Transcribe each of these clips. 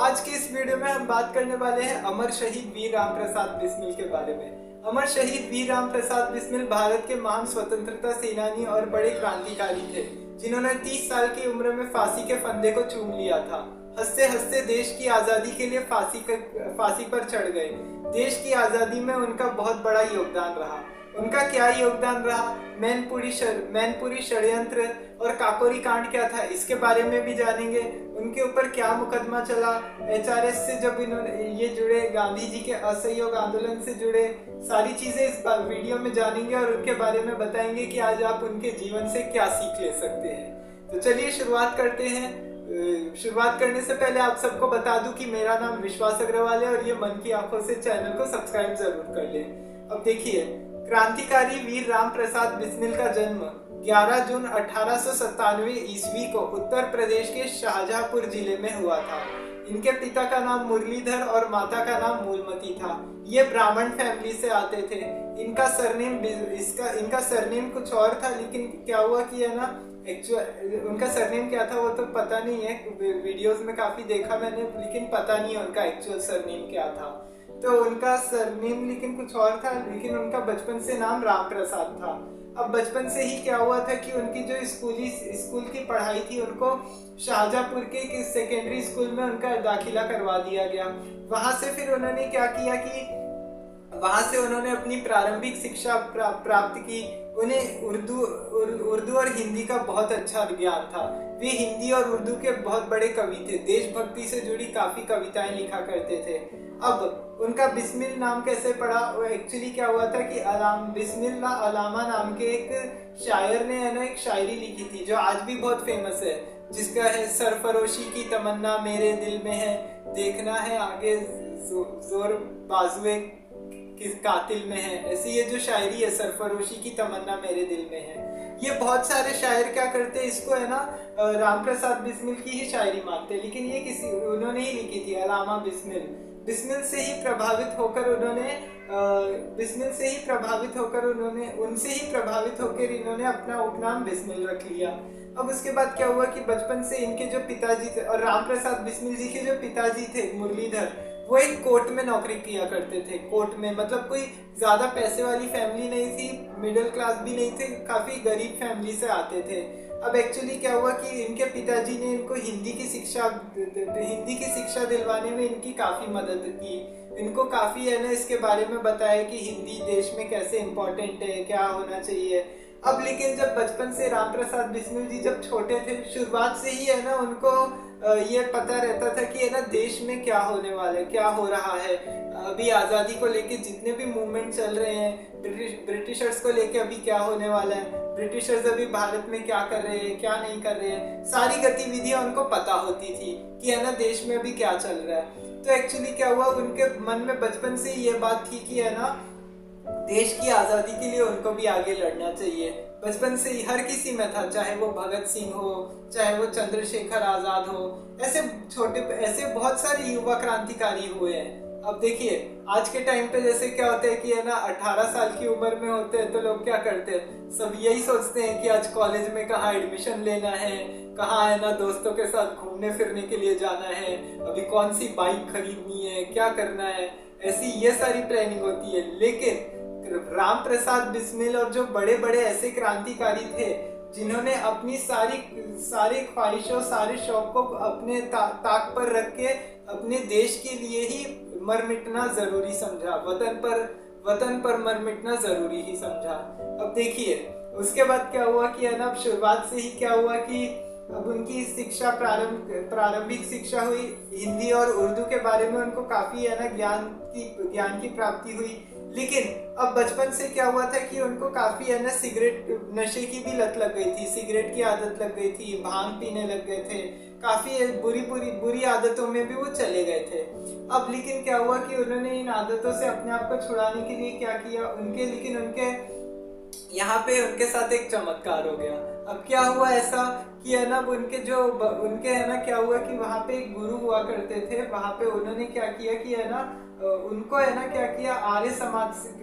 आज की इस वीडियो में हम बात करने वाले हैं अमर शहीद वीर राम प्रसाद बिस्मिल के बारे में। अमर शहीद वीर राम प्रसाद बिस्मिल भारत के महान स्वतंत्रता सेनानी और बड़े क्रांतिकारी थे, जिन्होंने 30 साल की उम्र में फांसी के फंदे को चूम लिया था। हंसते हंसते देश की आजादी के लिए फांसी पर चढ़ गए। देश की आजादी में उनका बहुत बड़ा योगदान रहा। उनका क्या योगदान रहा, मैनपुरी षड्यंत्र और काकोरी कांड क्या था, इसके बारे में भी जानेंगे। उनके ऊपर क्या मुकदमा चला, एचआरएस से जब इन्होंने ये जुड़े, गांधी जी के असहयोग आंदोलन से जुड़े, सारी चीजें इस वीडियो में जानेंगे और उनके बारे में बताएंगे कि आज आप उनके जीवन से क्या सीख ले सकते हैं। तो चलिए शुरुआत करते हैं। शुरुआत करने से पहले आप सबको बता दूं कि मेरा नाम विश्वास अग्रवाल है और ये मन की आंखों से चैनल को सब्सक्राइब जरूर कर लें। अब देखिए, क्रांतिकारी वीर राम प्रसाद बिस्मिल का जन्म 11 जून 1897 ईस्वी को उत्तर प्रदेश के शाहजहांपुर जिले में हुआ था। इनके पिता का नाम मुरलीधर और माता का नाम मूलमती था। ये ब्राह्मण फैमिली से आते थे। इनका सरनेम कुछ और था, लेकिन क्या हुआ कि है ना, उनका सरनेम क्या था वो तो पता नहीं है। वीडियोस में काफी देखा मैंने, लेकिन पता नहीं है उनका एक्चुअल सरनेम क्या था। तो उनका सरनेम लेकिन कुछ और था, लेकिन उनका बचपन से नाम राम प्रसाद था। अब बचपन से ही क्या हुआ था कि उनकी जो स्कूल की पढ़ाई थी, उनको शाहजहांपुर के एक सेकेंडरी स्कूल में उनका दाखिला करवा दिया गया। वहां से फिर उन्होंने क्या किया कि वहां से उन्होंने अपनी प्रारंभिक शिक्षा प्राप्त की। उन्हें उर्दू और हिंदी का बहुत अच्छा ज्ञान था। वे हिंदी और उर्दू के बहुत बड़े कवि थे। देशभक्ति से जुड़ी काफी कविताएं लिखा करते थे। अब उनका बिस्मिल नाम कैसे पड़ा, वो एक्चुअली क्या हुआ था कि बिस्मिल्ला अलामा नाम के एक शायर ने है ना एक शायरी लिखी थी, जो आज भी बहुत फेमस है, जिसका है सरफरोशी की तमन्ना मेरे दिल में है, देखना है आगे जोर बाजुए किस कातिल में है। ऐसी ये जो शायरी है, सरफरोशी की तमन्ना मेरे दिल में है, ये बहुत सारे शायर क्या करते हैं, इसको है ना राम प्रसाद बिस्मिल की ही शायरी मानते हैं, लेकिन ये उन्होंने ही लिखी थी, अलामा बिस्मिल से ही प्रभावित होकर उनसे ही प्रभावित होकर इन्होंने अपना उपनाम बिस्मिल रख लिया। अब उसके बाद क्या हुआ कि बचपन से इनके जो पिताजी थे, और राम प्रसाद बिस्मिल जी के जो पिताजी थे मुरलीधर, वो एक कोर्ट में नौकरी किया करते थे। कोर्ट में मतलब कोई ज्यादा पैसे वाली फैमिली नहीं थी, मिडिल क्लास भी नहीं थे, काफी गरीब फैमिली से आते थे। अब एक्चुअली क्या हुआ कि इनके पिताजी ने इनको हिंदी की शिक्षा दिलवाने में इनकी काफी मदद की। इनको काफी है ना इसके बारे में बताया कि हिंदी देश में कैसे इम्पोर्टेंट है, क्या होना चाहिए। अब लेकिन जब बचपन से राम प्रसाद बिस्मिल जी जब छोटे थे, शुरुआत से ही है ना उनको ये पता रहता था कि है ना देश में क्या होने वाला है, क्या हो रहा है। अभी आज़ादी को लेके जितने भी मूवमेंट चल रहे हैं, ब्रिटिशर्स को लेके अभी क्या होने वाला है, ब्रिटिशर्स अभी भारत में क्या कर रहे हैं, क्या नहीं कर रहे हैं, सारी गतिविधियां उनको पता होती थी कि है ना देश में अभी क्या चल रहा है। तो एक्चुअली क्या हुआ, उनके मन में बचपन से ये बात थी कि है ना देश की आजादी के लिए उनको भी आगे लड़ना चाहिए। बचपन से ही हर किसी में था, चाहे वो भगत सिंह हो, चाहे वो चंद्रशेखर आजाद हो, ऐसे बहुत सारे युवा क्रांतिकारी हुए हैं। अब देखिए आज के टाइम पे जैसे क्या होता है कि है ना 18 साल की उम्र में होते हैं तो लोग क्या करते हैं, सब यही सोचते हैं कि आज कॉलेज में कहाँ एडमिशन लेना है, कहाँ है ना दोस्तों के साथ घूमने फिरने के लिए जाना है, अभी कौन सी बाइक खरीदनी है, क्या करना है, ऐसी ये सारी प्लानिंग होती है। लेकिन राम प्रसाद बिस्मिल और जो बड़े बड़े ऐसे क्रांतिकारी थे, जिन्होंने अपनी सारी ख्वाहिशों, सारे शौक को अपने ताक पर रख के अपने देश के लिए ही मर मिटना जरूरी समझा, वतन पर मर मिटना जरूरी ही समझा। अब देखिए उसके बाद क्या हुआ कि है ना शुरुआत से ही क्या हुआ कि अब उनकी शिक्षा प्रारंभिक शिक्षा हुई, हिंदी और उर्दू के बारे में उनको काफी है ना ज्ञान की प्राप्ति हुई। लेकिन अब बचपन से क्या हुआ था कि उनको काफी है ना सिगरेट नशे की भी लत लग गई थी, सिगरेट की आदत लग गई थी, भांग पीने लग गए थे, काफी बुरी आदतों में भी वो चले गए थे। अब लेकिन क्या हुआ कि उन्होंने इन आदतों से अपने आप को छुड़ाने के लिए क्या किया, उनके यहाँ पे उनके साथ एक चमत्कार हो गया। अब क्या हुआ ऐसा कि है ना उनके है ना क्या हुआ कि वहाँ पे एक गुरु हुआ करते थे। वहाँ पे उन्होंने क्या किया कि है ना उनको है ना क्या किया,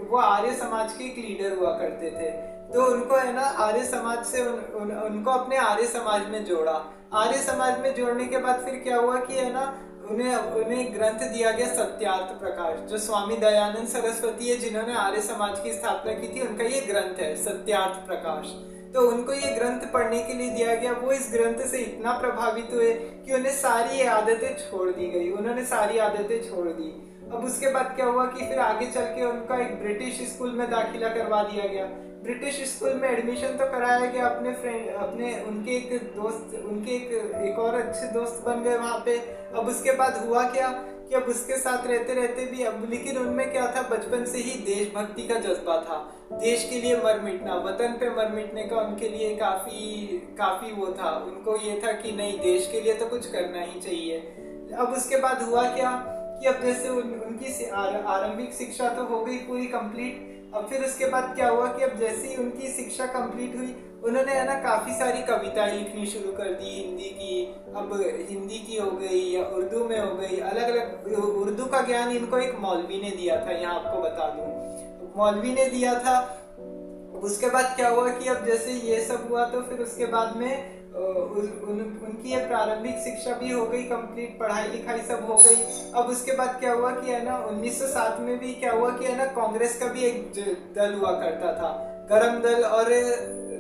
वो आर्य समाज के एक लीडर हुआ करते थे। तो उनको है ना आर्य समाज से उनको अपने आर्य समाज में जोड़ा। आर्य समाज में जोड़ने के बाद फिर क्या हुआ कि है ना उन्हें उन्हें ग्रंथ दिया गया सत्यार्थ प्रकाश, जो स्वामी दयानंद सरस्वती है जिन्होंने आर्य समाज की स्थापना की थी, उनका ये ग्रंथ है सत्यार्थ प्रकाश। तो उनको ये ग्रंथ पढ़ने के लिए दिया गया। वो इस ग्रंथ से इतना प्रभावित हुए कि उन्हें सारी आदतें छोड़ दी गई, उन्होंने सारी आदतें छोड़ दी। अब उसके बाद क्या हुआ कि फिर आगे चल के उनका एक ब्रिटिश स्कूल में दाखिला करवा दिया गया। ब्रिटिश स्कूल में एडमिशन तो कराया गया, अपने फ्रेंड अपने उनके एक दोस्त उनके एक और अच्छे दोस्त बन गए वहाँ पे। अब उसके बाद हुआ क्या कि अब उसके साथ रहते रहते भी अब लेकिन उनमें क्या था, बचपन से ही देशभक्ति का जज्बा था। देश के लिए मर मिटना, वतन पे मर मिटने का उनके लिए काफी वो था। उनको ये था कि नहीं, देश के लिए तो कुछ करना ही चाहिए। अब उसके बाद हुआ क्या कि अब जैसे उनकी आरंभिक शिक्षा तो हो गई पूरी कंप्लीट। अब फिर उसके बाद क्या हुआ कि अब जैसे ही उनकी शिक्षा कंप्लीट हुई, उन्होंने है ना काफी सारी कविताएं लिखनी शुरू कर दी हिंदी की। अब हिंदी की हो गई या उर्दू में हो गई, अलग अलग। उर्दू का ज्ञान इनको एक मौलवी ने दिया था, यहाँ आपको बता दूं, मौलवी ने दिया था। उसके बाद क्या हुआ कि अब जैसे ये सब हुआ तो फिर उसके बाद में उनकी ये प्रारंभिक शिक्षा भी हो गई कंप्लीट, पढ़ाई लिखाई सब हो गई। अब उसके बाद क्या हुआ कि है ना 1907 में भी क्या हुआ कि है ना कांग्रेस का भी एक दल हुआ करता था, गरम दल और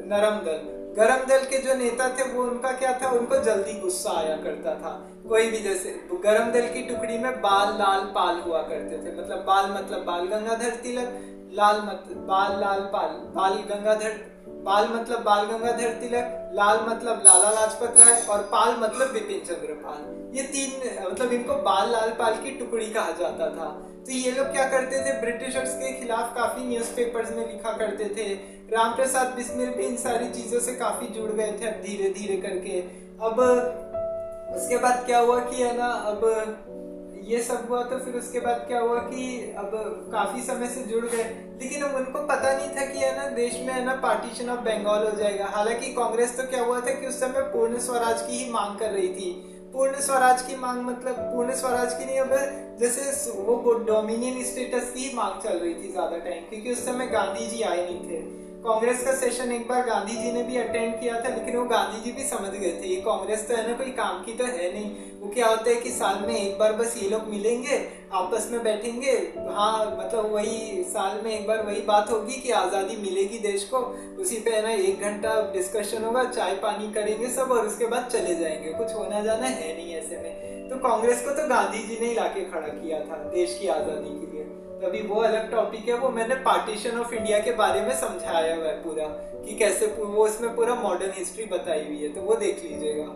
नरम दल। गरम दल के जो नेता थे वो उनका क्या था, उनको जल्दी गुस्सा आया करता था। कोई भी जैसे गरम दल की टुकड़ी में बाल लाल पाल हुआ करते थे, मतलब बाल मतलब बाल गंगाधर तिलक, लाल मतलब बाल लाल पाल, बाल मतलब बाल गंगाधर तिलक, लाल मतलब लाला लाजपत राय और पाल मतलब बिपिन चंद्र पाल। ये तीन मतलब इनको बाल लाल पाल की टुकड़ी कहा जाता था। तो ये लोग क्या करते थे, ब्रिटिशर्स के खिलाफ काफी न्यूज़पेपर्स में लिखा करते थे। राम प्रसाद बिस्मिल भी इन सारी चीजों से काफी जुड़ गए थे अब धीरे धीरे करके। अब उसके बाद क्या हुआ कि है ना, अब ये सब हुआ तो फिर उसके बाद क्या हुआ कि अब काफी समय से जुड़ गए, लेकिन अब उनको पता नहीं था कि है ना देश में है ना पार्टीशन ऑफ बंगाल हो जाएगा। हालांकि कांग्रेस तो क्या हुआ था कि उस समय पूर्ण स्वराज की ही मांग कर रही थी। पूर्ण स्वराज की मांग मतलब पूर्ण स्वराज की नहीं, अब जैसे वो डोमिनियन स्टेटस की ही मांग चल रही थी ज्यादा टाइम, क्योंकि उस समय गांधी जी आए नहीं थे। कांग्रेस का सेशन एक बार गांधी जी ने भी अटेंड किया था, लेकिन वो गांधी जी भी समझ गए थे ये कांग्रेस तो है ना कोई काम की तो है नहीं। वो क्या होता है कि साल में एक बार बस ये लोग मिलेंगे, आपस में बैठेंगे, हाँ मतलब वही साल में एक बार वही बात होगी कि आज़ादी मिलेगी देश को, उसी पे है ना 1 घंटा डिस्कशन होगा, चाय पानी करेंगे सब और उसके बाद चले जाएंगे, कुछ होना जाना है नहीं ऐसे में। तो कांग्रेस को तो गांधी जी ने ही लाके खड़ा किया था देश की आज़ादी के लिए। अभी वो अलग टॉपिक है, वो मैंने पार्टीशन ऑफ इंडिया के बारे में समझाया हुआ है पूरा कि कैसे, वो इसमें पूरा मॉडर्न हिस्ट्री बताई हुई है, तो वो देख लीजिएगा।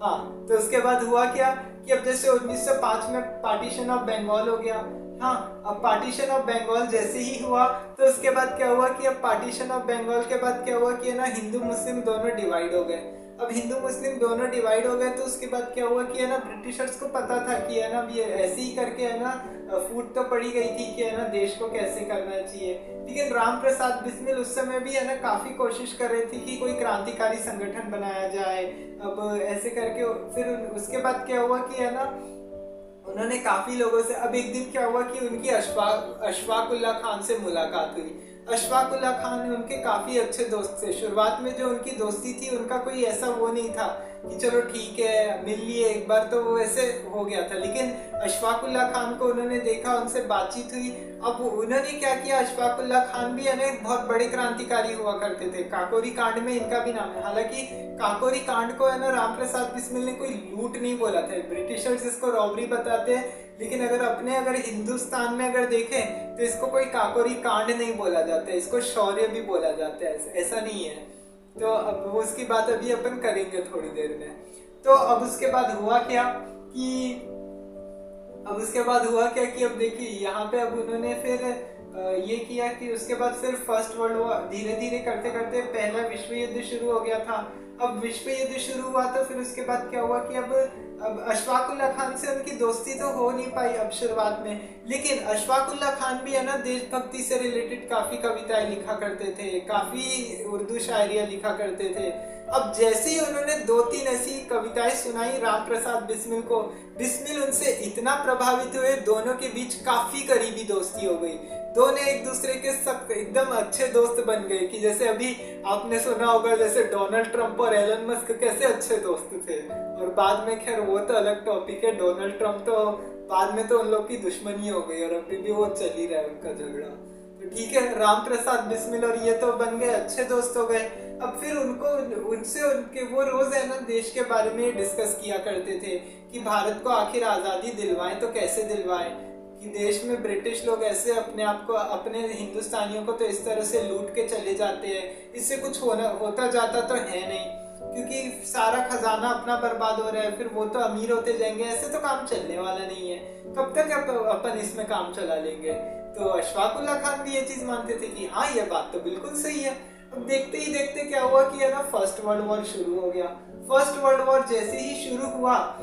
हाँ, तो उसके बाद हुआ क्या कि अब जैसे 1905 में पार्टीशन ऑफ बंगाल हो गया। हाँ, अब पार्टीशन ऑफ बंगाल जैसे ही हुआ तो उसके बाद क्या हुआ कि अब पार्टीशन ऑफ बंगाल के बाद क्या हुआ कि ना हिंदू मुस्लिम दोनों डिवाइड हो गए। अब हिंदू मुस्लिम दोनों डिवाइड हो गए तो उसके बाद क्या हुआ कि है ना ब्रिटिशर्स को पता था कि है ना ये ऐसे ही करके है ना फूट तो पड़ी गई थी कि है ना देश को कैसे करना चाहिए। लेकिन राम प्रसाद बिस्मिल उस समय भी है ना काफी कोशिश कर रहे थे कि कोई क्रांतिकारी संगठन बनाया जाए। अब ऐसे करके फिर उसके बाद क्या हुआ कि है ना उन्होंने काफी लोगों से, अब एक दिन क्या हुआ कि उनकी अशफाक उल्लाह खान से मुलाकात हुई। अशफाक उल्लाह खान उनके काफी अच्छे दोस्त थे। शुरुआत में जो उनकी दोस्ती थी उनका कोई ऐसा वो नहीं था कि चलो ठीक है मिल लिए एक बार, तो वो ऐसे हो गया था। लेकिन अशफाक उल्लाह खान को उन्होंने देखा, उनसे बातचीत हुई। अब उन्होंने क्या किया, अशफाक उल्लाह खान भी है ना एक बहुत बड़े क्रांतिकारी हुआ करते थे। काकोरी कांड में इनका भी नाम है। हालांकि काकोरी कांड को है ना राम प्रसाद बिस्मिल ने कोई लूट नहीं बोला था, ब्रिटिशर्स इसको रॉबरी बताते हैं, लेकिन अगर हिंदुस्तान में अगर देखें तो इसको कोई काकोरी कांड नहीं बोला जाता है, इसको शौर्य भी बोला जाता है, ऐसा नहीं है। तो अब उसकी बात अभी अपन करेंगे थोड़ी देर में। तो अब उसके बाद हुआ क्या कि अब देखिए यहाँ पे अब उन्होंने फिर ये किया कि उसके बाद फिर फर्स्ट वर्ल्ड वॉर धीरे धीरे करते करते पहला विश्व युद्ध शुरू हो गया था। अब विश्व युद्ध शुरू हुआ तो फिर उसके बाद क्या हुआ कि अब अशफाक उल्लाह खान से उनकी दोस्ती तो हो नहीं पाई अब शुरुआत में, लेकिन अशफाक उल्लाह खान भी है ना देशभक्ति से रिलेटेड काफी कविताएं लिखा करते थे, काफी उर्दू शायरियां लिखा करते थे। अब जैसे ही उन्होंने 2-3 ऐसी कविताएं सुनाई राम प्रसाद बिस्मिल को, बिस्मिल उनसे इतना प्रभावित हुए, दोनों के बीच काफी करीबी दोस्ती हो गई। दोनों एक दूसरे के सब एकदम अच्छे दोस्त बन गए। कि जैसे अभी आपने सुना होगा जैसे डोनाल्ड ट्रंप और एलन मस्क कैसे अच्छे दोस्त थे, और बाद में खैर वो तो अलग टॉपिक है। डोनाल्ड ट्रंप तो बाद में तो उन लोग की दुश्मनी हो गई और अभी भी वो चल ही रहा है उनका झगड़ा। तो ठीक है, राम प्रसाद बिस्मिल और ये तो बन गए अच्छे दोस्त हो गए। अब फिर उनको उनसे उनके वो रोज है ना देश के बारे में डिस्कस किया करते थे कि भारत को आखिर आज़ादी दिलवाएं तो कैसे दिलवाएं, कि देश में ब्रिटिश लोग ऐसे अपने आप को अपने हिंदुस्तानियों को तो इस तरह से लूट के चले जाते हैं, इससे कुछ होता जाता तो है नहीं, क्योंकि सारा खजाना अपना बर्बाद हो रहा है, फिर वो तो अमीर होते जाएंगे, ऐसे तो काम चलने वाला नहीं है, कब तक अपन इसमें काम चला लेंगे। तो अशफाक उल्लाह खान भी ये चीज मानते थे कि हाँ ये बात तो बिल्कुल सही है। अब देखते ही देखते क्या हुआ कि है ना फर्स्ट वर्ल्ड वॉर शुरू हो गया। फर्स्ट वर्ल्ड वॉर जैसे ही शुरू हुआ,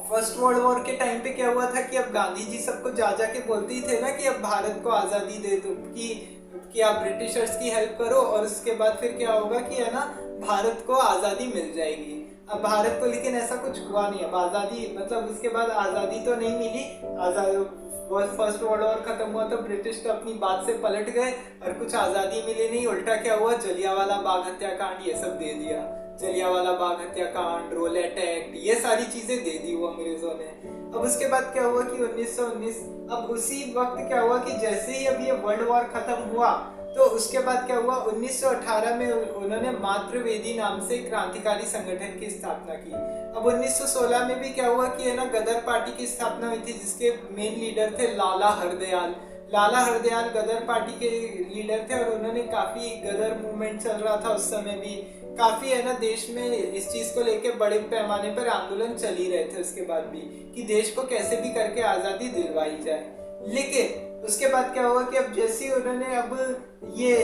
फर्स्ट वर्ल्ड वॉर के टाइम पे क्या हुआ था कि अब गांधी जी सबको जा जा के बोलते ही थे ना कि अब भारत को आजादी दे दो, कि आप ब्रिटिशर्स की हेल्प करो, और उसके बाद फिर क्या होगा कि है ना भारत को आजादी मिल जाएगी। अब भारत को लेकिन ऐसा कुछ हुआ नहीं। अब आजादी मतलब उसके बाद आजादी तो नहीं मिली। फर्स्ट वर्ल्ड वॉर खत्म हुआ तो ब्रिटिश तो अपनी बात से पलट गए और कुछ आजादी मिली नहीं। उल्टा क्या हुआ, जलियांवाला बाग हत्याकांड ये सब दे दिया। जलियांवाला बाग हत्याकांड, रोलेट एक्ट, ये सारी चीजें दे दी वो अंग्रेजों ने। अब उसके बाद क्या हुआ कि 1919, अब उसी वक्त क्या हुआ कि जैसे ही अब ये वर्ल्ड वॉर खत्म हुआ तो उसके बाद क्या हुआ 1918 में उन्होंने मातृवेदी नाम से क्रांतिकारी संगठन की स्थापना की। अब 1916 में भी क्या हुआ कि है ना गदर पार्टी की स्थापना हुई थी, जिसके मेन लीडर थे लाला हरदयाल। लाला हरदयाल गदर पार्टी के लीडर थे और उन्होंने काफी गदर मूवमेंट चल रहा था उस समय भी, काफी है ना देश में इस चीज को लेके बड़े पैमाने पर आंदोलन चल ही रहे थे उसके बाद भी, कि देश को कैसे भी करके आजादी दिलवाई जाए। लेकिन उसके बाद क्या हुआ कि अब जैसे उन्होंने अब ये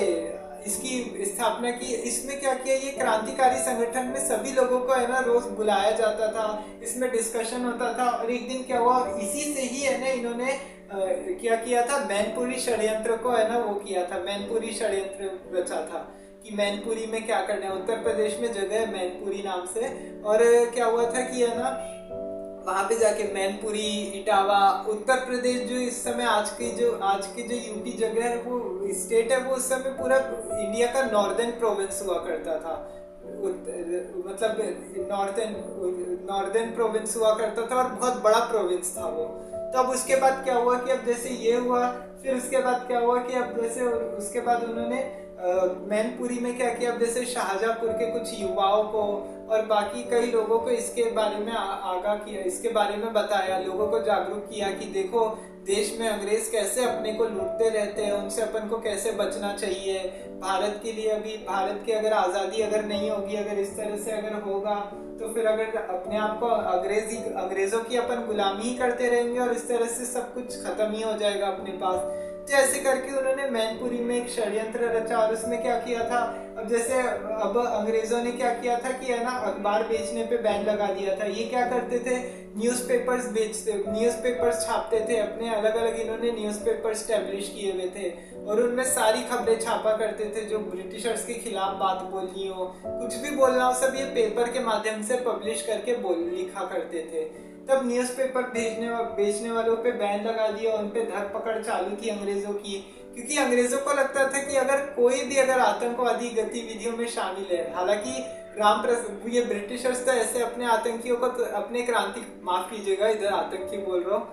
इसकी स्थापना की, इसमें क्या किया, ये क्रांतिकारी संगठन में सभी लोगों को है ना रोज बुलाया जाता था, इसमें डिस्कशन होता था। और एक दिन क्या हुआ, इसी से ही है ना इन्होंने क्या किया था, मैनपुरी षड्यंत्र को है ना वो किया था, मैनपुरी षड्यंत्र रचा था कि मैनपुरी में क्या करना है। उत्तर प्रदेश में जगह है मैनपुरी नाम से, और क्या हुआ था कि है ना वहां पे जाके मैनपुरी, इटावा, उत्तर प्रदेश जो इस समय आज की जो यूपी जगह है वो स्टेट है, वो उस समय पूरा इंडिया का नॉर्दर्न प्रोविंस हुआ करता था। मतलब नॉर्दर्न प्रोविंस हुआ करता था और बहुत बड़ा प्रोविंस था वो। तब उसके बाद क्या हुआ कि अब जैसे ये हुआ, फिर उसके बाद क्या हुआ कि अब जैसे उसके बाद उन्होंने मैनपुरी में क्या किया, अब जैसे शाहजहांपुर के कुछ युवाओं को और बाकी कई लोगों को इसके बारे में आगाह किया, इसके बारे में बताया, लोगों को जागरूक किया कि देखो देश में अंग्रेज कैसे अपने को लूटते रहते हैं, उनसे अपन को कैसे बचना चाहिए। भारत के लिए अभी भारत की अगर आज़ादी अगर नहीं होगी, अगर इस तरह से अगर होगा तो फिर अगर अपने आप को अंग्रेजों की अपन गुलामी ही करते रहेंगे और इस तरह से सब कुछ खत्म ही हो जाएगा अपने पास। तो ऐसे करके उन्होंने मैनपुरी में एक षड्यंत्र रचा और उसमें क्या किया था, अब जैसे अब अंग्रेजों ने क्या किया था कि है ना अखबार बेचने पे बैन लगा दिया था। ये क्या करते थे, न्यूज़पेपर्स छापते थे अपने, अलग अलग इन्होंने न्यूज़पेपर स्टैब्लिश किए हुए थे और उनमें सारी खबरें छापा करते थे जो ब्रिटिशर्स के खिलाफ बात बोलनी हो, कुछ भी बोलना हो, सब ये पेपर के माध्यम से पब्लिश करके लिखा करते थे। तब न्यूज़पेपर बेचने वालों पे बैन लगा दिया, उन पे धरपकड़ चालू की अंग्रेजों की, क्योंकि अंग्रेजों को लगता था कि अगर कोई भी अगर आतंकवादी गतिविधियों में शामिल है, हालांकि ये ब्रिटिशर्स तो ऐसे अपने आतंकियों को तो अपने माफ कीजिएगा इधर आतंकी बोल रहा हूँ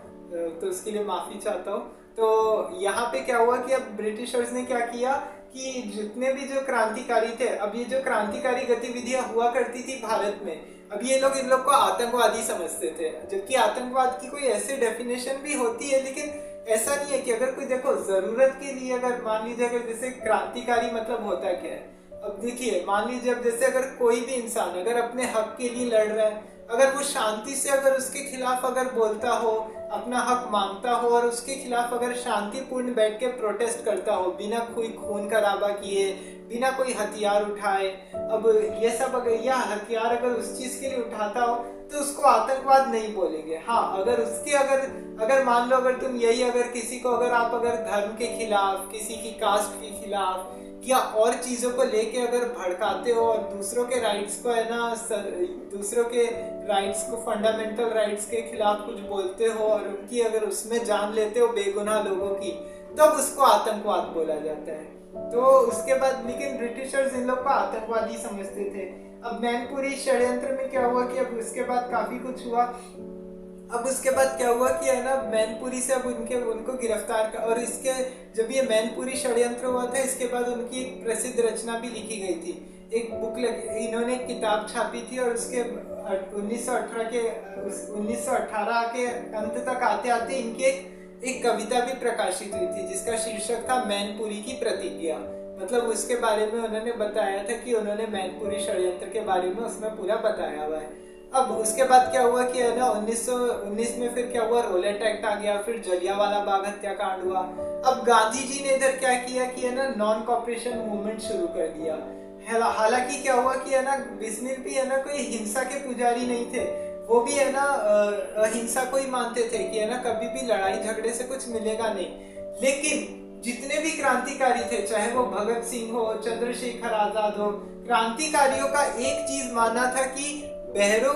तो उसके लिए माफी चाहता हूँ। तो यहाँ पे क्या हुआ कि अब ब्रिटिशर्स ने क्या किया कि जितने भी जो क्रांतिकारी थे, अब ये जो क्रांतिकारी गतिविधियां हुआ करती थी भारत में, अब ये लोग इन लोग को आतंकवादी समझते थे, जबकि आतंकवाद की कोई ऐसी डेफिनेशन भी होती है, लेकिन ऐसा नहीं है कि अगर कोई देखो जरूरत के लिए अगर मान लीजिए अगर जैसे क्रांतिकारी मतलब होता क्या है, अब देखिए मान लीजिए अब जैसे अगर कोई भी इंसान अगर अपने हक के लिए लड़ रहा है, अगर वो शांति से अगर उसके खिलाफ अगर बोलता हो, अपना हक मांगता हो और उसके खिलाफ अगर शांतिपूर्ण बैठ के प्रोटेस्ट करता हो बिना कोई खून खराबा किए, बिना कोई हथियार उठाए, अब ये सब अगर यह हथियार अगर उस चीज के लिए उठाता हो तो उसको आतंकवाद नहीं बोलेंगे। हाँ अगर उसके अगर मान लो अगर तुम यही अगर किसी को अगर आप अगर धर्म के खिलाफ, किसी की कास्ट के खिलाफ या और चीजों को लेके अगर भड़काते हो और दूसरों के राइट्स को है ना दूसरों के राइट्स को फंडामेंटल राइट्स के खिलाफ कुछ बोलते हो और उनकी अगर उसमें जान लेते हो बेगुनाह लोगों की, तब उसको आतंकवाद बोला जाता है। तो उसके बाद लेकिन ब्रिटिशर्स इन लोग को आतंकवादी समझते थे। अब मैनपुरी षड्यंत्र में क्या हुआ कि अब उसके बाद काफी कुछ हुआ। अब उसके बाद क्या हुआ कि है ना, मैनपुरी से अब उनको गिरफ्तार कर, और इसके जब ये मैनपुरी षड्यंत्र हुआ था, इसके बाद उनकी एक प्रसिद्ध रचना भी लिखी गई थी, एक बुक इन्होंने एक किताब छापी थी, और उसके 1918 के अंत तक आते आते इनकी एक कविता भी प्रकाशित हुई थी जिसका शीर्षक था मैनपुरी की प्रतिज्ञा। मतलब उसके बारे में उन्होंने बताया था कि उन्होंने मैनपुरी षड्यंत्र के बारे में उसमें पूरा बताया हुआ है। अब उसके बाद क्या हुआ कि है ना 1919 में फिर क्या हुआ, रोलेट एक्ट आ गया, फिर जलियांवाला बाग हत्याकांड हुआ। अब गांधी जी ने इधर क्या किया कि है ना नॉन कॉपरेशन मूवमेंट शुरू कर दिया। हालांकि क्या हुआ कि है ना बिस्मिल भी है ना कोई हिंसा के पुजारी नहीं थे, वो भी है ना अहिंसा को ही मानते थे कि है ना कभी भी लड़ाई झगड़े से कुछ मिलेगा नहीं। लेकिन जितने भी क्रांतिकारी थे, चाहे वो भगत सिंह हो, चंद्रशेखर आजाद हो, क्रांतिकारियों का एक चीज मानना था कि बहरों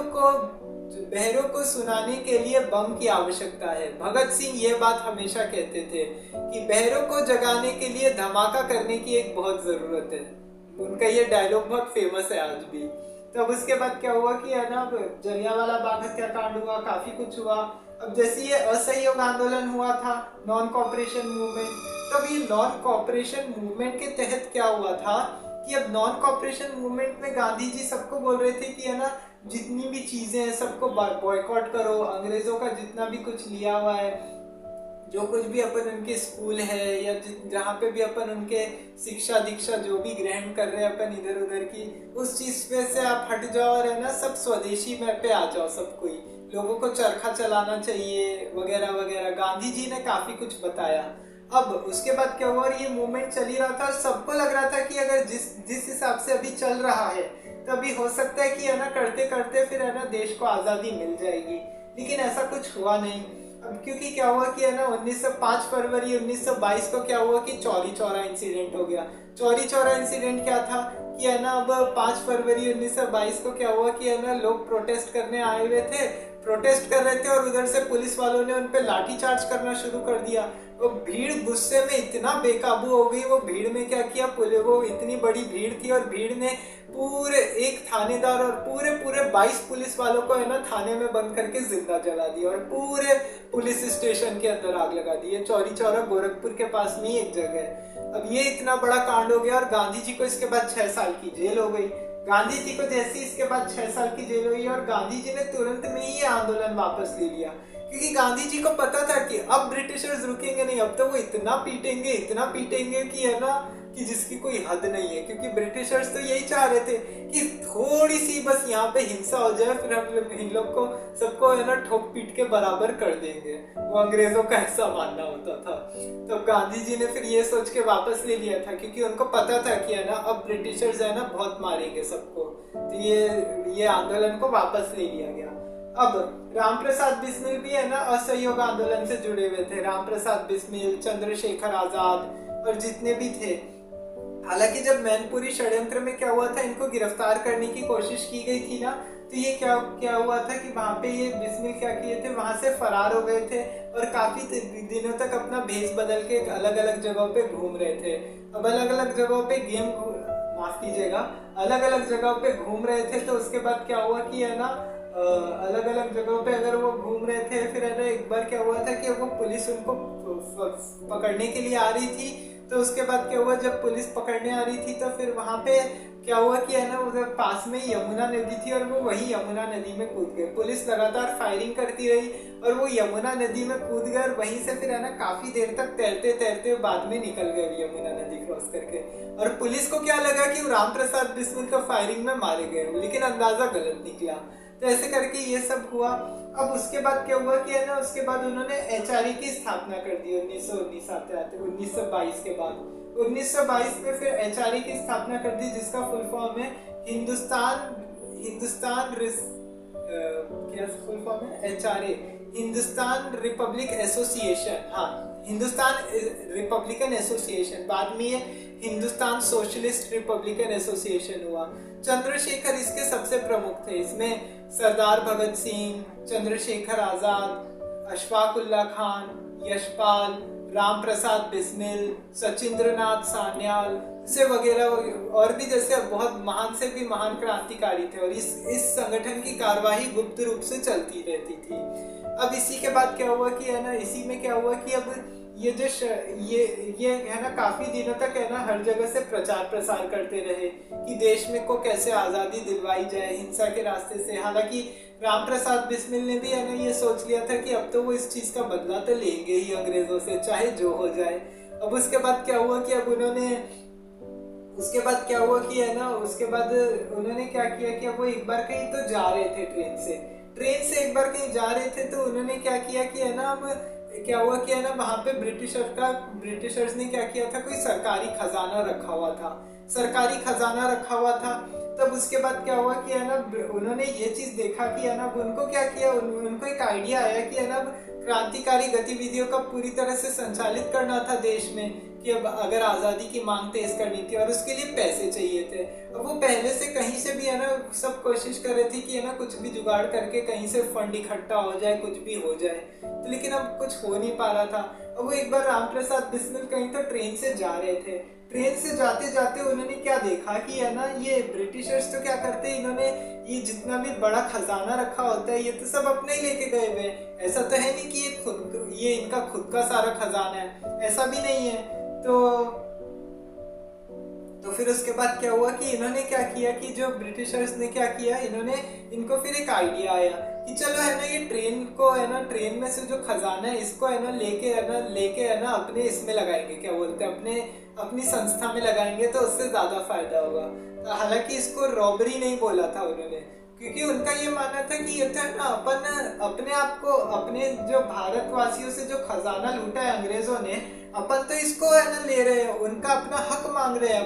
को सुनाने के लिए बम की आवश्यकता है। भगत सिंह ये बात हमेशा कहते थे कि बहरों को जगाने के लिए धमाका करने की एक बहुत जरूरत है। उनका ये डायलॉग बहुत फेमस है आज भी। तब उसके बाद क्या हुआ कि है ना जलियांवाला बाग हत्याकांड हुआ, काफी कुछ हुआ। अब जैसे ये असहयोग आंदोलन हुआ था, नॉन कॉपरेशन मूवमेंट, तब ये नॉन कॉपरेशन मूवमेंट के तहत क्या हुआ था कि अब नॉन कॉपरेशन मूवमेंट में गांधी जी सबको बोल रहे थे कि है ना जितनी भी चीजें हैं सबको बॉयकॉट करो, अंग्रेजों का जितना भी कुछ लिया हुआ है, जो कुछ भी अपन उनके स्कूल है या जहाँ पे भी अपन उनके शिक्षा दीक्षा जो भी ग्रहण कर रहे हैं अपन इधर उधर की, उस चीज पे से आप हट जाओ और है ना सब स्वदेशी में पे आ जाओ। सब कोई लोगों को चरखा चलाना चाहिए वगैरह वगैरह, गांधी जी ने काफी कुछ बताया। अब उसके बाद क्या हुआ, और ये मूवमेंट चल ही रहा था और सबको लग रहा था कि अगर जिस हिसाब से अभी चल रहा है तभी हो सकता है कि है ना करते करते फिर है ना देश को आजादी मिल जाएगी। लेकिन ऐसा कुछ हुआ नहीं। अब क्योंकि क्या हुआ कि है ना 5 फरवरी 1922 को क्या हुआ कि चौरी चौरा इंसिडेंट हो गया। चौरी चौरा इंसिडेंट क्या था कि है ना अब 5 फरवरी 1922 को क्या हुआ कि है ना लोग प्रोटेस्ट करने आए हुए थे, प्रोटेस्ट कर रहे थे, और उधर से पुलिस वालों ने उन पे लाठीचार्ज करना शुरू कर दिया। वो भीड़ गुस्से में इतना बेकाबू हो गई। वो भीड़ में क्या किया, वो इतनी बड़ी भीड़ थी और भीड़ ने पूरे एक थानेदार और पूरे 22 पुलिस वालों को है ना थाने में बंद करके जिंदा जला दिया और पूरे पुलिस स्टेशन के अंदर आग लगा दी। ये चौरी चौरा गोरखपुर के पास में ही एक जगह है। अब ये इतना बड़ा कांड हो गया और गांधी जी को इसके बाद 6 साल की जेल हो गई। गांधी जी को जैसे इसके बाद 6 साल की जेल हुई और गांधी जी ने तुरंत में ही ये आंदोलन वापस ले लिया, क्योंकि गांधी जी को पता था कि अब ब्रिटिशर्स रुकेंगे नहीं। अब तो वो इतना पीटेंगे कि है ना कि जिसकी कोई हद नहीं है। क्योंकि ब्रिटिशर्स तो यही चाह रहे थे कि थोड़ी सी बस यहाँ पे हिंसा हो जाए, फिर हम लोग इन लोग को सबको है ना ठोक पीट के बराबर कर देंगे। वो अंग्रेजों का ऐसा मानना होता था। तो गांधी जी ने फिर ये सोच के वापस ले लिया था, क्योंकि उनको पता था कि है ना अब ब्रिटिशर्स है ना बहुत मारेंगे सबको। तो ये आंदोलन को वापस ले लिया गया। अब रामप्रसाद बिस्मिल भी है ना असहयोग आंदोलन से जुड़े हुए थे। रामप्रसाद बिस्मिल, चंद्रशेखर आजाद और जितने भी थे। हालांकि जब मैनपुरी षड्यंत्र में क्या हुआ था, इनको गिरफ्तार करने की कोशिश की गई थी ना, तो ये क्या हुआ था कि वहां पे ये बिस्मिल क्या किए थे, वहां से फरार हो गए थे और काफी दिनों तक अपना भेष बदल के अलग अलग जगहों पे घूम रहे थे। अब अलग अलग जगहों पे अलग अलग जगहों पे घूम रहे थे। तो उसके बाद क्या हुआ कि है ना अलग अलग जगहों पे अगर वो घूम रहे थे, फिर है ना एक बार क्या हुआ था कि वो पुलिस उनको पकड़ने के लिए आ रही थी। तो उसके बाद क्या हुआ, जब पुलिस पकड़ने आ रही थी तो फिर वहां पे क्या हुआ कि है ना उधर पास में यमुना नदी थी और वो वही यमुना नदी में कूद गए। पुलिस लगातार फायरिंग करती रही और वो यमुना नदी में कूद गए और वहीं से फिर है ना काफी देर तक तैरते तैरते बाद में निकल गए यमुना नदी क्रॉस करके। और पुलिस को क्या लगा कि रामप्रसाद बिस्मिल तो फायरिंग में मारे गए, लेकिन अंदाजा गलत निकला। तो ऐसे करके ये सब हुआ। अब उसके बाद क्या हुआ कि है ना उसके बाद उन्होंने एचआरए की स्थापना कर दी 1919 आते आते 1922 के बाद। 1922 में फिर एचआरए की स्थापना कर दी, जिसका फुल फॉर्म है क्या फुल फॉर्म है एचआरए, हिंदुस्तान रिपब्लिक एसोसिएशन। हाँ, हिंदुस्तान रिपब्लिकन एसोसिएशन। बाद में ये हिंदुस्तान सोशलिस्ट रिपब्लिकन एसोसिएशन हुआ। चंद्रशेखर इसके सबसे प्रमुख थे। इसमें सरदार भगत सिंह, चंद्रशेखर आजाद, अशफाक उल्लाह खान, यशपाल, राम प्रसाद बिस्मिल, सचिंद्रनाथ सान्याल से वगैरह और भी जैसे बहुत महान से भी महान क्रांतिकारी थे, और इस संगठन की कार्यवाही गुप्त रूप से चलती रहती थी। अब इसी के बाद क्या हुआ कि है ना, इसी में क्या हुआ कि अब ये जो ये है ना काफी दिनों तक है ना हर जगह से प्रचार प्रसार करते रहे कि देश में को कैसे आजादी दिलवाई जाए हिंसा के रास्ते से। हालांकि राम प्रसाद बिस्मिल ने भी है ना ये सोच लिया था कि अब तो वो इस चीज का बदला तो लेंगे ही अंग्रेजों से, चाहे जो हो जाए। अब उसके बाद क्या हुआ कि अब उसके बाद क्या हुआ कि है ना, उसके बाद उन्होंने क्या किया कि अब वो एक बार कहीं तो जा रहे थे ट्रेन से एक बार कहीं जा रहे थे, तो उन्होंने क्या किया कि है ना, अब क्या हुआ कि है ना वहां पे ब्रिटिशर्स ने क्या किया था, कोई सरकारी खजाना रखा हुआ था। तब उसके बाद क्या हुआ कि है ना, उन्होंने ये चीज देखा कि है ना, उनको क्या किया, उनको एक आइडिया आया कि है ना क्रांतिकारी गतिविधियों का पूरी तरह से संचालित करना था देश में, कि अब अगर आजादी की मांग तेज करनी थी और उसके लिए पैसे चाहिए थे। अब वो पहले से कहीं से भी है ना सब कोशिश कर रहे थे कि है ना कुछ भी जुगाड़ करके कहीं से फंड इकट्ठा हो जाए, कुछ भी हो जाए, तो लेकिन अब कुछ हो नहीं पा रहा था। अब वो एक बार राम प्रसाद बिस्मिल कहीं तो ट्रेन से जा रहे थे, ट्रेन से जाते जाते उन्होंने क्या देखा कि है ना, ये ब्रिटिशर्स तो क्या करते हैं, इन्होंने ये जितना भी बड़ा खजाना रखा होता है ये तो सब अपने ही लेके गए हुए हैं। ऐसा तो है नहीं कि ये इनका खुद का सारा खजाना है, ऐसा भी नहीं है। तो फिर उसके बाद क्या हुआ कि इन्होंने क्या किया कि जो ब्रिटिशर्स ने क्या किया, इनको फिर एक आइडिया आया कि चलो है ना, ये ट्रेन में से जो खजाना है इसको है ना लेके है ना अपने इसमें लगाएंगे, क्या बोलते हैं, अपनी संस्था में लगाएंगे तो उससे ज्यादा फायदा होगा। तो हालांकि इसको रॉबरी नहीं बोला था उन्होंने, क्योंकि उनका ये मानना था कि ये तो है ना अपने आप को, अपने जो भारतवासियों से जो खजाना लूटा है अंग्रेजों ने, अपन तो इसको है ना ले रहे हैं, उनका अपना हक मांग रहे हैं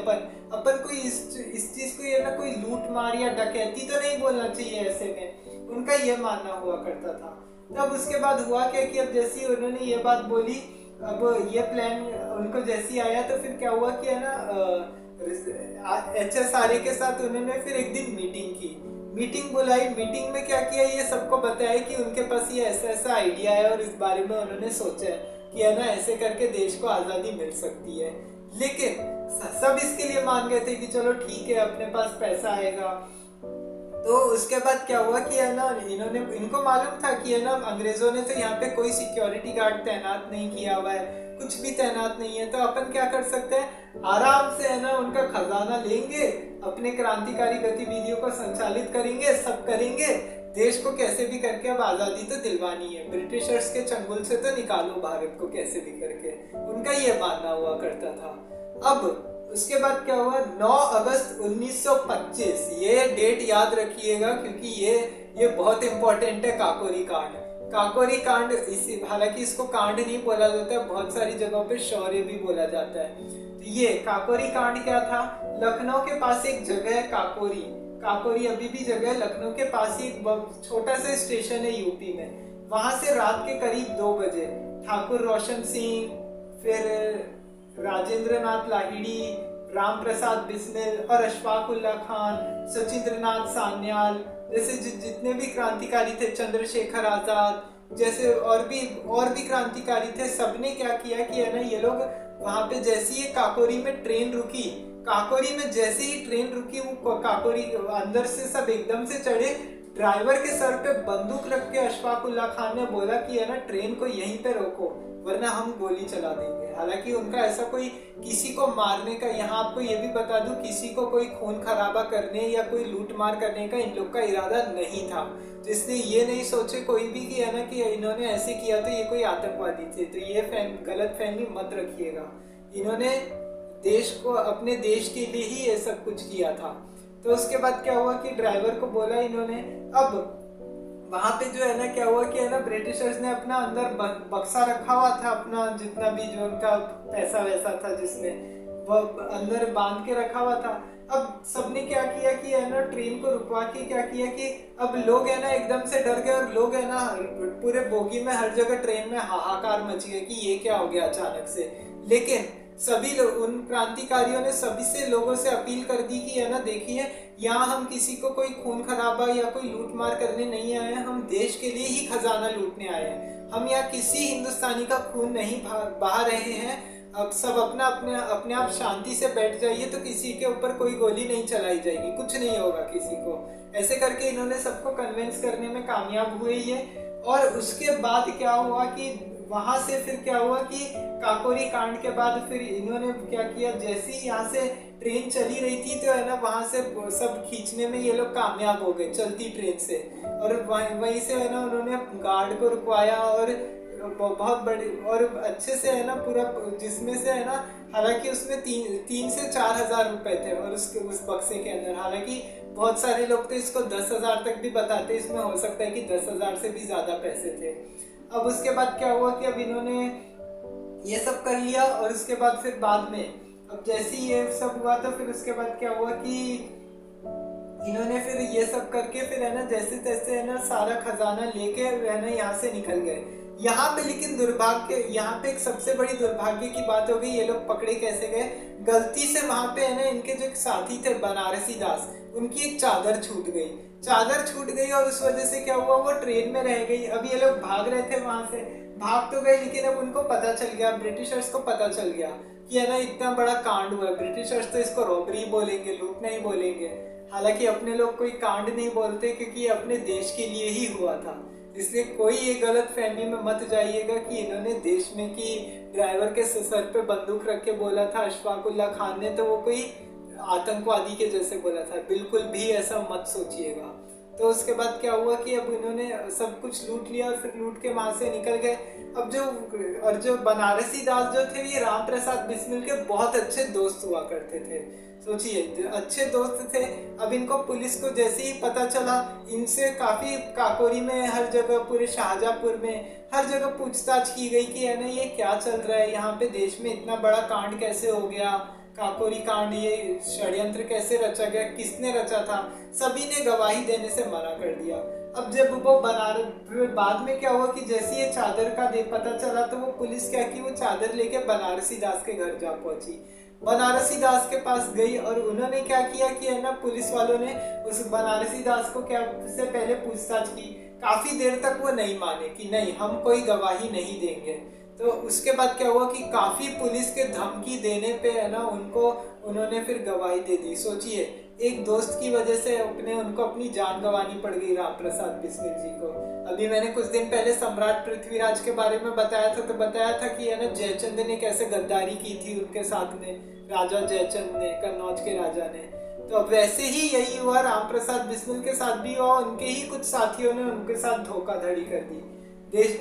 अपन कोई इस चीज को ये ना कोई लूट मार या डकैती तो नहीं बोलना चाहिए ऐसे में, उनका ये मानना हुआ करता था। तब उसके बाद हुआ क्या कि अब जैसी उन्होंने ये बात बोली, अब ये प्लान उनको जैसी आया, तो फिर क्या हुआ कि है ना HSRA के साथ उन्होंने फिर एक दिन मीटिंग बुलाई। मीटिंग में क्या किया, ये सबको बताया कि उनके पास ये ऐसा आइडिया है और इस बारे में उन्होंने सोचा है कि है ना ऐसे करके देश को आजादी मिल सकती है। लेकिन सब इसके लिए मान गए थे कि चलो ठीक है, अपने पास पैसा आएगा। तो उसके बाद क्या हुआ कि है ना, इनको मालूम था कि है ना अंग्रेजों ने तो यहाँ पे कोई सिक्योरिटी गार्ड तैनात नहीं किया हुआ है, कुछ भी तैनात नहीं है, तो अपन क्या कर सकते हैं, आराम से है ना उनका खजाना लेंगे, अपने क्रांतिकारी गतिविधियों को संचालित करेंगे, सब करेंगे, देश को कैसे भी करके अब आजादी तो दिलवानी है, ब्रिटिशर्स के चंगुल से तो निकालो भारत को कैसे भी करके, उनका ये मानना हुआ करता था। अब उसके बाद क्या हुआ, 9 अगस्त 1925, ये डेट याद रखिएगा क्योंकि ये बहुत इंपॉर्टेंट है। काकोरी कांड इसी, हालांकि इसको कांड नहीं बोला जाता है, बहुत सारी जगहों पे शौर्य भी बोला जाता है। तो ये काकोरी कांड क्या था, लखनऊ के पास एक जगह है काकोरी अभी भी जगह है, लखनऊ के पास ही एक छोटा सा स्टेशन है यूपी में। वहां से रात के करीब 2 बजे ठाकुर रोशन सिंह, फिर राजेंद्र नाथ लाहिड़ी, राम प्रसाद बिस्मिल और अशफाक उल्लाह खान, सचिंद्रनाथ सान्याल जैसे जितने भी क्रांतिकारी थे, चंद्रशेखर आजाद जैसे और भी क्रांतिकारी थे, सबने क्या किया कि है ना, ये लोग वहां पे जैसे ही काकोरी में ट्रेन रुकी, काकोरी में जैसे ही ट्रेन रुकी, वो काकोरी अंदर से सब एकदम से चढ़े। ड्राइवर के सर पे बंदूक रख के अशफाक उल्लाह खान ने बोला कि है ना, ट्रेन को यहीं पे रोको वरना हम गोली चला देंगे। हालांकि उनका ऐसा कोई किसी को मारने का, यहाँ आपको ये भी बता दूं, किसी को कोई खून खराबा करने या कोई लूट मार करने का इन लोग का इरादा नहीं था। तो इसलिए ये नहीं सोचे कोई भी कि है ना कि इन्होंने ऐसे किया तो ये कोई आतंकवादी थे, तो ये गलत फहमी मत रखिएगा। इन्होंने देश को, अपने देश के लिए ही ये सब कुछ किया था। तो उसके बाद क्या हुआ कि ड्राइवर को बोला इन्होंने, अब वहां पे जो है ना क्या हुआ कि है ना, ब्रिटिशर्स ने अपना अंदर बक्सा रखा हुआ था, अपना जितना भी जो उनका पैसा वैसा था जिसमें वो अंदर बांध के रखा हुआ था। अब सबने क्या किया कि है ना, ट्रेन को रुकवा के क्या किया कि अब लोग है ना एकदम से डर गए, और लोग है ना पूरे बोगी में हर जगह ट्रेन में हाहाकार मच गया कि ये क्या हो गया अचानक से। लेकिन सभी लोग, उन क्रांतिकारियों ने सभी से लोगों से अपील कर दी कि है ना, देखिए यहाँ हम किसी को कोई खून खराबा या कोई लूट मार करने नहीं आए हैं, हम देश के लिए ही खजाना लूटने आए हैं। हम यहाँ किसी हिंदुस्तानी का खून नहीं बहा रहे हैं, अब सब अपने आप शांति से बैठ जाइए, तो किसी के ऊपर कोई गोली नहीं चलाई जाएगी, कुछ नहीं होगा किसी को। ऐसे करके इन्होंने सबको कन्विंस करने में कामयाब हुए ये। और उसके बाद क्या हुआ कि वहां से फिर क्या हुआ कि काकोरी कांड के बाद फिर इन्होंने क्या किया, जैसे ही यहाँ से ट्रेन चली रही थी तो है ना वहां से सब खींचने में ये लोग कामयाब हो गए चलती ट्रेन से। और वहीं से है ना उन्होंने गार्ड को रुकवाया और बहुत बड़ी और अच्छे से है ना पूरा, जिसमें से है ना हालांकि उसमें 3 से 4 हजार रुपए थे और उस बक्से के अंदर, हालांकि बहुत सारे लोग तो इसको 10 हजार तक भी बताते, इसमें हो सकता है कि 10 हजार से भी ज्यादा पैसे थे। अब उसके बाद क्या हुआ कि अब इन्होंने ये सब कर लिया और उसके बाद फिर बाद में अब जैसे ही ये सब हुआ तो फिर उसके बाद क्या हुआ कि इन्होंने फिर ये सब करके फिर है ना जैसे तैसे है ना सारा खजाना लेके है ना यहाँ से निकल गए। यहाँ पे लेकिन दुर्भाग्य, यहाँ पे एक सबसे बड़ी दुर्भाग्य की बात हो गई, ये लोग पकड़े कैसे गए, गलती से वहां पे है ना इनके जो साथी थे बनारसी दास, उनकी एक चादर छूट गई और उस वजह से क्या हुआ वो ट्रेन में रह गई। अब ये लोग भाग रहे थे वहां से, भाग तो गए लेकिन अब उनको पता चल गया, ब्रिटिशर्स को पता चल गया कि है ना इतना बड़ा कांड हुआ है। ब्रिटिशर्स तो इसको रॉबरी बोलेंगे, लूटना ही बोलेंगे, हालांकि अपने लोग कोई कांड नहीं बोलते क्योंकि ये अपने देश के लिए ही हुआ था। इसलिए कोई ये गलत फहमी में मत जाइएगा कि इन्होंने देश में कि ड्राइवर के सर पे बंदूक रख के बोला था अशफाकुल्ला खान ने तो वो कोई आतंकवादी के जैसे बोला था, बिल्कुल भी ऐसा मत सोचिएगा। तो उसके बाद क्या हुआ कि अब इन्होंने सब कुछ लूट लिया और फिर लूट के वहां से निकल गए। अब जो बनारसी दास जो थे ये राम प्रसाद बिस्मिल के बहुत अच्छे दोस्त हुआ करते थे, सोचिए अच्छे दोस्त थे। अब इनको पुलिस को जैसे ही पता चला, इनसे काफी काकोरी में हर जगह, पूरे शाहजहांपुर में हर जगह पूछताछ की गई कि है ना ये क्या चल रहा है यहाँ पे, देश में इतना बड़ा कांड कैसे हो गया, काकोरी कांड, ये षड्यंत्र कैसे रचा गया, किसने रचा था। सभी ने गवाही देने से मना कर दिया। अब जब वो बाद में क्या हुआ कि जैसे ये चादर का पता चला तो वो पुलिस क्या की, वो चादर लेके बनारसी दास के घर जा पहुंची, बनारसी दास के पास गई और उन्होंने क्या किया कि है ना पुलिस वालों ने उस बनारसी दास को क्या से पहले पूछताछ की। काफी देर तक वो नहीं माने कि नहीं हम कोई गवाही नहीं देंगे। तो उसके बाद क्या हुआ कि काफी पुलिस के धमकी देने पे है ना उन्होंने फिर गवाही दे दी। सोचिए एक दोस्त की वजह से उनको अपनी जान गंवानी पड़ गई राम प्रसाद बिस्मिल जी को। अभी मैंने कुछ दिन पहले सम्राट पृथ्वीराज के बारे में बताया था, तो बताया था कि है ना जयचंद ने कैसे गद्दारी की थी उनके साथ में, राजा जयचंद ने, कन्नौज के राजा ने। तो अब वैसे ही यही हुआ राम प्रसाद बिस्मिल के साथ भी हुआ, उनके ही कुछ साथियों ने उनके साथ धोखाधड़ी कर दी।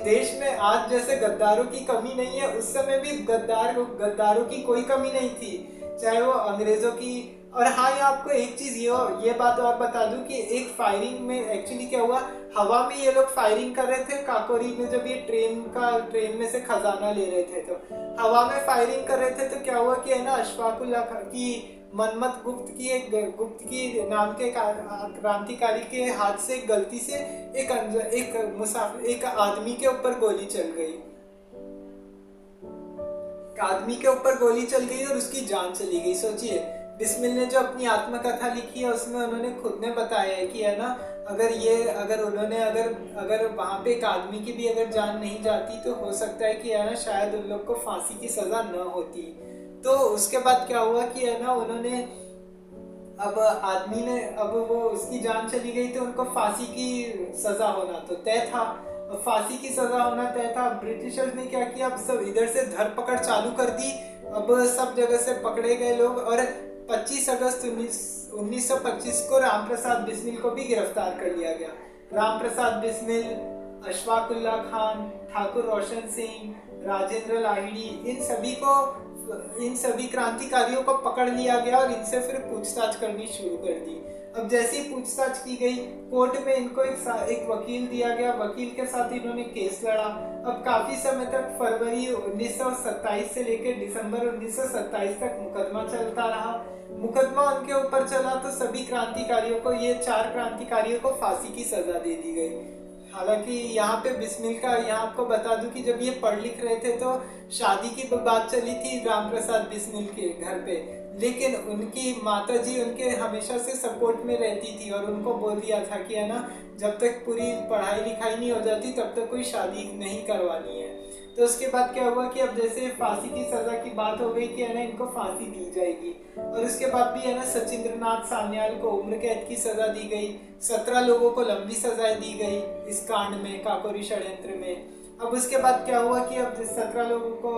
देश में आज जैसे गद्दारों की कमी नहीं है, उस समय भी गद्दारों की कोई कमी नहीं थी, चाहे वो अंग्रेजों की। और हाँ, ये आपको एक चीज ये बात और बता दूं कि एक फायरिंग में एक्चुअली क्या हुआ, हवा में ये लोग फायरिंग कर रहे थे काकोरी में, जब ये ट्रेन में से खजाना ले रहे थे तो हवा में फायरिंग कर रहे थे। तो क्या हुआ कि है ना अशफाकुल्ला की मनमत गुप्त की नाम के क्रांतिकारी के हाथ से गलती से एक आदमी के ऊपर गोली चल गई, और उसकी जान चली गई। सोचिए बिस्मिल ने जो अपनी आत्मकथा लिखी है उसमें उन्होंने खुद ने बताया है कि है ना अगर वहां पे एक आदमी की भी अगर जान नहीं जाती तो हो सकता है कि है ना शायद उन लोग को फांसी की सजा न होती। तो उसके बाद क्या हुआ कि है ना उन्होंने अब वो उसकी जान चली गई तो उनको फांसी की सजा होना तो तय था। फांसी की सजा होना तय था। ब्रिटिशर्स ने क्या किया, अब सब इधर से धरपकड़ चालू कर दी। अब सब जगह से पकड़े गए लोग और 25 अगस्त 1925 को राम प्रसाद बिस्मिल को भी गिरफ्तार कर लिया गया। राम प्रसाद बिस्मिल, अशफाकुल्ला खान, ठाकुर रोशन सिंह, राजेंद्र लाहिड़ी, इन सभी क्रांतिकारियों को पकड़ लिया गया और इनसे फिर पूछताछ करनी शुरू कर दी। अब जैसी पूछताछ की गई, कोर्ट में इनको एक वकील दिया गया, वकील के साथ इन्होंने केस लड़ा। अब काफी समय तक फरवरी 1927 से लेकर दिसंबर 1927 तक मुकदमा चलता रहा। मुकदमा उनके ऊपर चला तो सभी क्रांतिकारियों को, ये 4 क्रांतिकारियों को फांसी की सजा दे दी गई। हालांकि यहाँ पे बिस्मिल का, यहाँ आपको बता दूं कि जब ये पढ़ लिख रहे थे तो शादी की बात चली थी राम प्रसाद बिस्मिल के घर पे, लेकिन उनकी माताजी उनके हमेशा से सपोर्ट में रहती थी और उनको बोल दिया था कि है ना, जब तक पूरी पढ़ाई लिखाई नहीं हो जाती तब तक कोई शादी नहीं करवानी है। तो उसके बाद क्या हुआ कि अब जैसे फांसी की सज़ा की बात हो गई कि है ना इनको फांसी दी जाएगी, और उसके बाद भी है ना सचिंद्र नाथ सान्याल को उम्र कैद की सज़ा दी गई। 17 लोगों को लंबी सजाएं दी गई इस कांड में, काकोरी षड्यंत्र में। अब उसके बाद क्या हुआ कि अब 17 लोगों को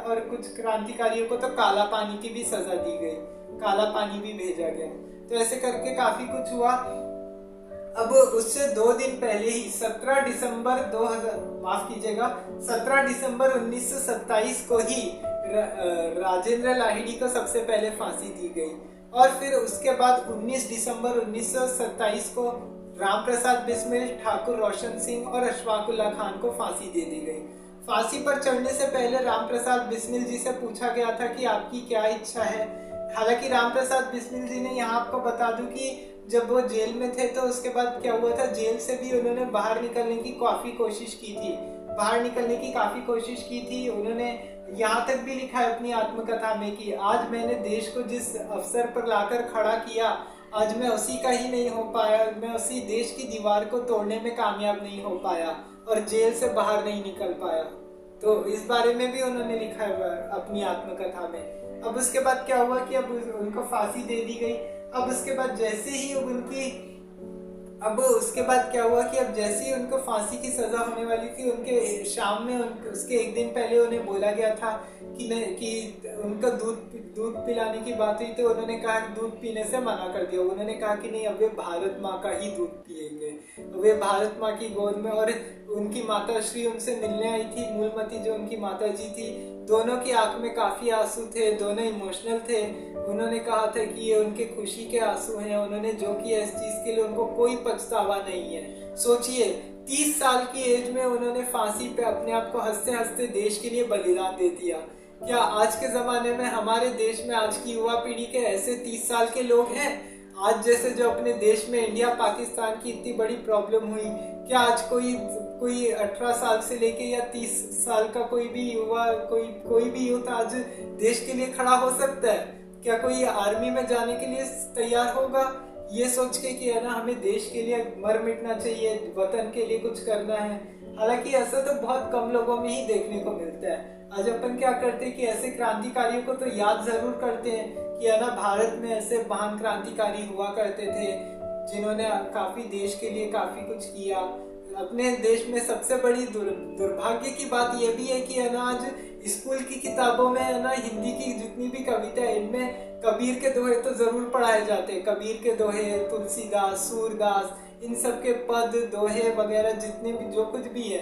और कुछ क्रांतिकारियों को तो काला पानी की भी सजा दी गई, काला पानी भी भेजा गया। तो ऐसे करके काफी कुछ हुआ। अब उससे 2 दिन पहले ही 17 दिसंबर 2000 माफ कीजिएगा 17 दिसंबर 1927 को ही राजेंद्र लाहिड़ी को सबसे पहले फांसी दी गई, और फिर उसके बाद 19 दिसंबर 1927 को राम प्रसाद बिस्मिल, ठाकुर रोशन सिंह और अशफाक उल्लाह खान को फांसी दे दी गई। फांसी पर चढ़ने से पहले राम प्रसाद बिस्मिल जी से पूछा गया था कि आपकी क्या इच्छा है। हालांकि राम प्रसाद बिस्मिल जी ने, यहाँ आपको बता दूं कि जब वो जेल में थे तो उसके बाद क्या हुआ था, जेल से भी उन्होंने बाहर निकलने की काफी कोशिश की थी, उन्होंने यहाँ तक भी लिखा है अपनी आत्मकथा में कि आज मैंने देश को जिस अवसर पर लाकर खड़ा किया, आज मैं उसी का ही नहीं हो पाया, मैं उसी देश की दीवार को तोड़ने में कामयाब नहीं हो पाया और जेल से बाहर नहीं निकल पाया। तो इस बारे में भी उन्होंने लिखा है अपनी आत्मकथा में। अब उसके बाद क्या हुआ कि अब उनको फांसी दे दी गई। अब उसके बाद जैसे ही उनको फांसी की सजा होने वाली थी, उनके शाम में उसके एक दिन पहले उन्हें बोला गया था कि उनको दूध पिलाने की बात हुई, तो उन्होंने कहा कि दूध पीने से मना कर दिया। उन्होंने कहा कि नहीं, अब वे भारत माँ का ही दूध पिएंगे, वे भारत माँ की गोद में। और उनकी माता श्री उनसे मिलने आई थी, मूलमती जो उनकी माता जी थी, दोनों की आंख में काफी आंसू थे, दोनों इमोशनल थे। उन्होंने कहा था कि ये उनके खुशी के आंसू हैं, उन्होंने जो किया इस चीज के लिए उनको कोई पछतावा नहीं है। सोचिए 30 साल की एज में उन्होंने फांसी पे अपने आप को हंसते हंसते देश के लिए बलिदान दे दिया। क्या आज के जमाने में हमारे देश में आज की युवा पीढ़ी के ऐसे 30 साल के लोग हैं? आज जैसे जो अपने देश में इंडिया पाकिस्तान की इतनी बड़ी प्रॉब्लम हुई, क्या आज कोई 18 साल से लेके या 30 साल का कोई भी युवा, कोई भी यूथ आज देश के लिए खड़ा हो सकता है? क्या कोई आर्मी में जाने के लिए तैयार होगा ये सोच के कि है ना हमें देश के लिए मर मिटना चाहिए, वतन के लिए कुछ करना है? हालांकि ऐसा तो बहुत कम लोगों में ही देखने को मिलता है। आज अपन क्या करते हैं कि ऐसे क्रांतिकारियों को तो याद जरूर करते हैं कि है ना भारत में ऐसे महान क्रांतिकारी हुआ करते थे जिन्होंने काफी देश के लिए काफी कुछ किया। अपने देश में सबसे बड़ी दुर्भाग्य की बात यह भी है कि है ना आज स्कूल की किताबों में है ना हिंदी की जितनी भी कविता है इनमें कबीर के दोहे तो जरूर पढ़ाए जाते हैं। कबीर के दोहे, तुलसीदास, सूरदास, इन सब के पद, दोहे वगैरह जितने भी जो कुछ भी है,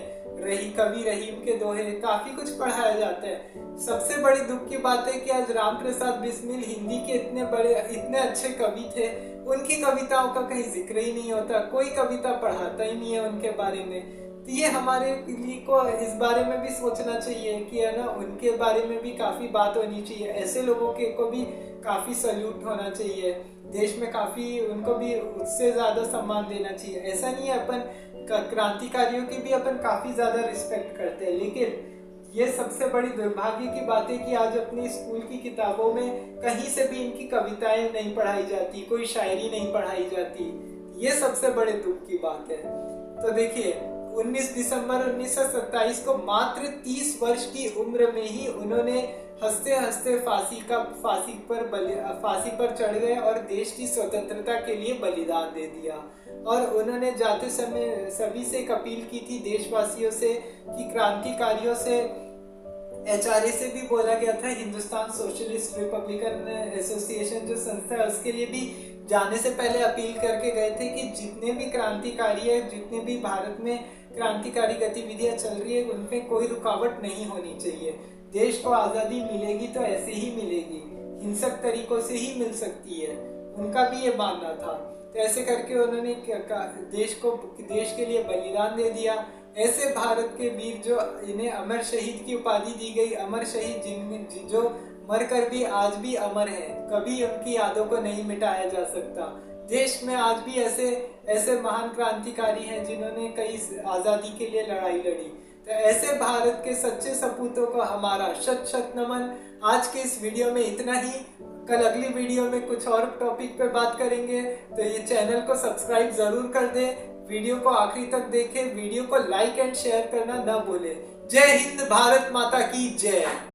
कवि रहीम के दोहे, काफी कुछ पढ़ाया जाता है। सबसे बड़ी दुख की बात है कि आज राम प्रसाद बिस्मिल हिंदी के इतने अच्छे कवि थे, उनकी कविताओं का कहीं जिक्र ही नहीं होता, कोई कविता पढ़ाता ही नहीं है उनके बारे में। तो ये हमारे लिए को इस बारे में भी सोचना चाहिए कि है ना उनके बारे में भी काफी बात होनी चाहिए। ऐसे लोगों के को भी काफी सल्यूट होना चाहिए, देश में काफी उनको भी उससे ज्यादा सम्मान देना चाहिए। ऐसा नहीं है अपन क्रांतिकारियों की भी अपन काफी ज्यादा रिस्पेक्ट करते हैं, लेकिन ये सबसे बड़ी दुर्भाग्य की बात है कि आज अपनी स्कूल की किताबों में कहीं से भी इनकी कविताएं नहीं पढ़ाई जाती, कोई शायरी नहीं पढ़ाई जाती। ये सबसे बड़े दुख की बात है। तो देखिए 19 दिसंबर 1927 को मात्र 30 वर्ष की उम्र में ही उन्होंने हंसते हंसते फांसी पर चढ़ गए और देश की स्वतंत्रता के लिए बलिदान दे दिया। और उन्होंने जाते समय सभी से एक अपील की थी, देशवासियों से, कि क्रांतिकारियों से, HRA से भी बोला गया था, हिंदुस्तान सोशलिस्ट रिपब्लिकन एसोसिएशन जो संस्था है उसके लिए भी जाने से पहले अपील करके गए थे कि जितने भी क्रांतिकारी है, जितने भी भारत में क्रांतिकारी गतिविधियां चल रही है उनमें कोई रुकावट नहीं होनी चाहिए। देश को आज़ादी मिलेगी तो ऐसे ही मिलेगी, हिंसक तरीकों से ही मिल सकती है, उनका भी ये मानना था। तो ऐसे करके उन्होंने देश के लिए बलिदान दे दिया। ऐसे भारत के वीर जो इन्हें अमर शहीद की उपाधि दी गई, अमर शहीद जो मरकर भी आज भी अमर हैं, कभी उनकी यादों को नहीं मिटाया जा सकता। देश में आज भी ऐसे महान क्रांतिकारी हैं जिन्होंने कई आज़ादी के लिए लड़ाई लड़ी। तो ऐसे भारत के सच्चे सपूतों को हमारा शत शत नमन। आज के इस वीडियो में इतना ही। कल अगली वीडियो में कुछ और टॉपिक पे बात करेंगे, तो ये चैनल को सब्सक्राइब जरूर कर दें, वीडियो को आखिरी तक देखें, वीडियो को लाइक एंड शेयर करना ना भूलें। जय हिंद, भारत माता की जय।